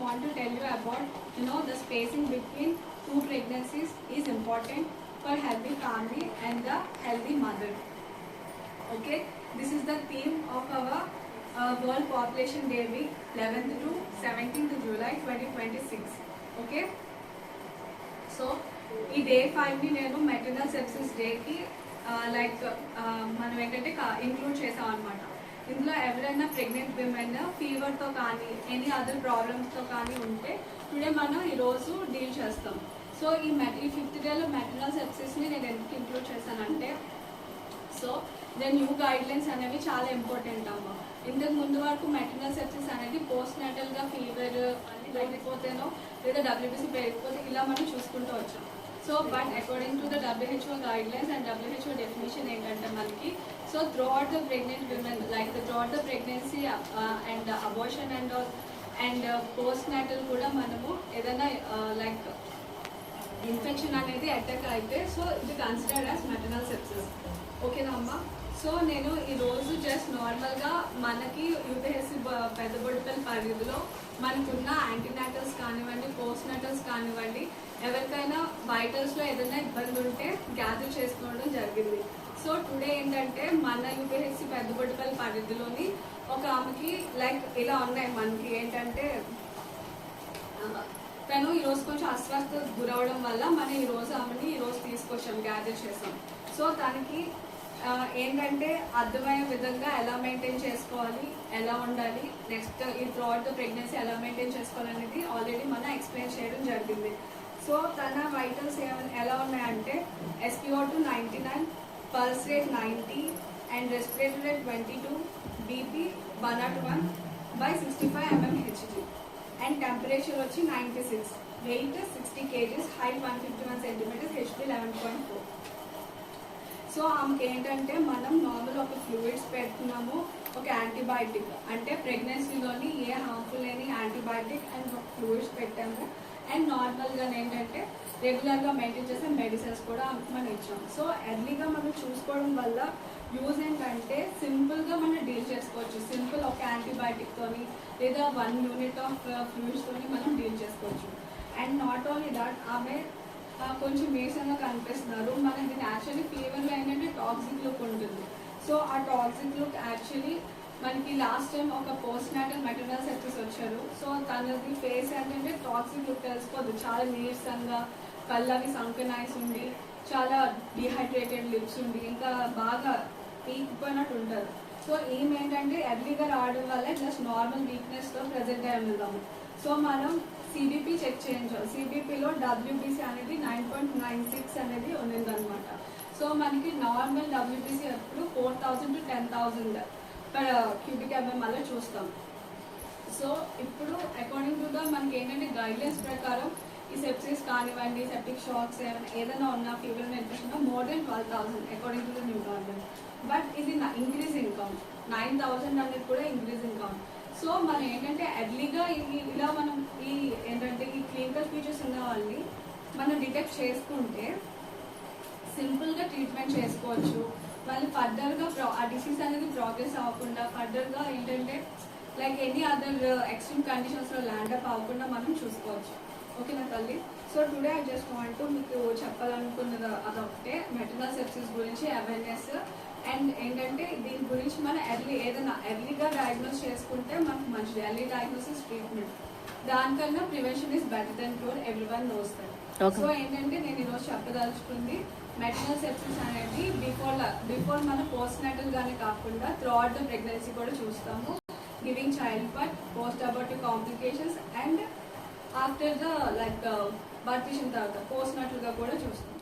want to tell you about the spacing between two pregnancies is important for healthy family and the healthy mother. Okay, this is the theme of our World Population Day Week 11th to 17th July 2026. Okay, so ఈ day 5ని నేను maternal sepsis డేకి మనం ఏంటంటే include చేసాం అనమాట. ఇందులో ఎవరైనా ప్రెగ్నెంట్ విమెన్ ఫీవర్తో కానీ ఎనీ అదర్ ప్రాబ్లమ్స్తో కానీ ఉంటే టుడే మనం ఈరోజు డీల్ చేస్తాం. సో ఈ 5th డేలో మెటర్నల్ సెప్సిస్ని నేను ఎందుకు ఇంక్లూడ్ చేశానంటే, సో న్యూ గైడ్లైన్స్ అనేవి చాలా ఇంపార్టెంట్ అమ్మ. ఇంతకు ముందు వరకు మెటర్నల్ సెప్సిస్ అనేది పోస్ట్ నాటల్గా ఫీవర్ అని లేకపోతేనో లేదా WBC పెరిగిపోతే ఇలా మనం చూసుకుంటూ వచ్చాం. So but according to the WHO guidelines and WHO definition ఏంటంటే మనకి, so throughout the pregnant women throughout the pregnancy and abortion and post natal కూడా మనము ఏదైనా ఇన్ఫెక్షన్ అనేది అటాక్ అయితే సో ఇది కన్సిడర్డ్ యాజ్ మెటర్నల్ సెప్సిస్. ఓకేనా అమ్మ? సో నేను ఈరోజు జస్ట్ నార్మల్గా మనకి UPSC పెద్ద బొడిపల్లి పరిధిలో మనకున్న యాంటీనాటల్స్ కానివ్వండి, పోస్ట్ నాటల్స్ కానివ్వండి, ఎవరికైనా వైటల్స్లో ఏదైనా ఇబ్బంది ఉంటే గ్యాదర్ చేసుకోవడం జరిగింది. సో టుడే ఏంటంటే మన UPSC పెద్ద బొడిపల్లి పరిధిలోని ఒక ఆమెకి ఇలా ఉన్నాయి మనకి ఏంటంటే, తను ఈరోజు కొంచెం అస్వస్థత గురవడం వల్ల మనం ఈరోజు ఆమెని ఈరోజు తీసుకొచ్చాం, గ్యాదర్ చేసాం. సో తనకి ఏంటంటే అర్థమయ్యే విధంగా ఎలా మెయింటైన్ చేసుకోవాలి, ఎలా ఉండాలి, నెక్స్ట్ ఈ త్రూఅవుట్ ద ప్రెగ్నెన్సీ ఎలా మెయింటైన్ చేసుకోవాలనేది ఆల్రెడీ మనం ఎక్స్ప్లెయిన్ చేయడం జరిగింది. సో తన వైటల్స్ ఎలా ఉన్నాయంటే SpO2 99, pulse rate 90 and respiratory rate 22, BP 101/65 mmHg and temperature వచ్చి 96, weight 60 kgs, height 151 cm, HP 11.4. So ఆమెకి ఏంటంటే మనం నార్మల్ ఒక ఫ్లూయిడ్స్ పెడుతున్నాము, ఒక యాంటీబయాటిక్ అంటే ప్రెగ్నెన్సీలోని ఏ హార్మ్ఫుల్ లేని యాంటీబయాటిక్ అండ్ ఒక ఫ్లూయిడ్స్ పెట్టాము. అండ్ నార్మల్గా ఏంటంటే రెగ్యులర్గా మెయింటైన్ చేసే మెడిసిన్స్ కూడా ఆమెకు మనం ఇచ్చాము. సో ఎర్లీగా మనం చూసుకోవడం వల్ల యూజ్ ఏంటంటే సింపుల్గా మనం డీల్ చేసుకోవచ్చు. సింపుల్ ఒక యాంటీబయాటిక్తోని లేదా 1 యూనిట్ ఆఫ్ ఫ్లూయిడ్స్తోని మనం డీల్ చేసుకోవచ్చు. అండ్ నాట్ ఓన్లీ దాట్, ఆమె కొంచెం నీరసంగా కనిపిస్తున్నారు. మనకి యాక్చువల్లీ ఫీవర్లో ఏంటంటే టాక్సిక్ లుక్ ఉంటుంది. సో ఆ టాక్సిక్ లుక్ యాక్చువల్లీ మనకి లాస్ట్ టైం ఒక పోస్ట్ నాటల్ మెటర్నల్ సెప్సిస్ వచ్చారు. సో తనది ఫేస్ ఏంటంటే టాక్సిక్ లుక్ తెలిసిపోదు, చాలా నీరసంగా, కళ్ళవి సంకనైస్ ఉండి, చాలా డిహైడ్రేటెడ్ లిప్స్ ఉండి, ఇంకా బాగా పీకిపోయినట్టు ఉంటారు. సో ఈమె ఏంటంటే ఎర్లీగా రావడం వల్ల జస్ట్ నార్మల్ వీక్నెస్తో ప్రజెంట్ అయ్యాము. సో మనం CBP చెక్ చేయించాలి. CBPలో WBC అనేది 9.96 అనేది ఉన్నదన్నమాట. సో మనకి నార్మల్ WBC ఎప్పుడు 4000 to 10,000 per cubic mm అలా చూస్తాం. సో ఇప్పుడు అకార్డింగ్ టు ద మనకి ఏంటంటే గైడ్లైన్స్ ప్రకారం ఈ సెప్సిస్ కానివ్వండి, సెప్టిక్ షాక్స్ ఏదైనా ఉన్న fever infection more than 12,000 according to the new guidelines. But ఇది ఇంక్రీజింగ్ కౌంట్, 9,000 అనేది కూడా ఇంక్రీజింగ్ కౌంట్. సో మనం ఏంటంటే ఎర్లీగా ఇలా మనం ఏంటంటే ఈ క్లినికల్ ఫీచర్స్ ఉన్న వాళ్ళని మనం డిటెక్ట్ చేసుకుంటే సింపుల్గా ట్రీట్మెంట్ చేసుకోవచ్చు. మళ్ళీ ఫర్దర్గా ఆ డిసీజ్ అనేది ప్రోగ్రెస్ అవ్వకుండా ఫర్దర్గా ఏంటంటే ఎనీ అదర్ ఎక్స్ట్రీమ్ కండిషన్స్లో ల్యాండప్ అవ్వకుండా మనం చూసుకోవచ్చు. ఓకేనా తల్లి? So today I just want మీకు చెప్పాలనుకున్నది అదొకటే, మెటర్నల్ సెప్సిస్ గురించి అవేర్నెస్. అండ్ ఏంటంటే దీని గురించి మనం ఏదైనా ఎర్లీగా డయాగ్నోస్ చేసుకుంటే మనకు మంచిది. ఎర్లీ డయాగ్నోసిస్ ట్రీట్మెంట్, దానికన్నా prevention is better than cure, everyone knows that. So ఏంటంటే నేను ఈరోజు చెప్పదలుచుకుంది, మెటర్నల్ సెప్సిస్ అనేది బిఫోర్ మన పోస్ట్ నాటల్ గానే కాకుండా త్రూఅవుట్ ద ప్రెగ్నెన్సీ కూడా చూస్తాము. Giving child birth, post abortive complications and after the birth ఇచ్చిన తర్వాత పోస్ట్ నాటల్ గా కూడా చూస్తాం.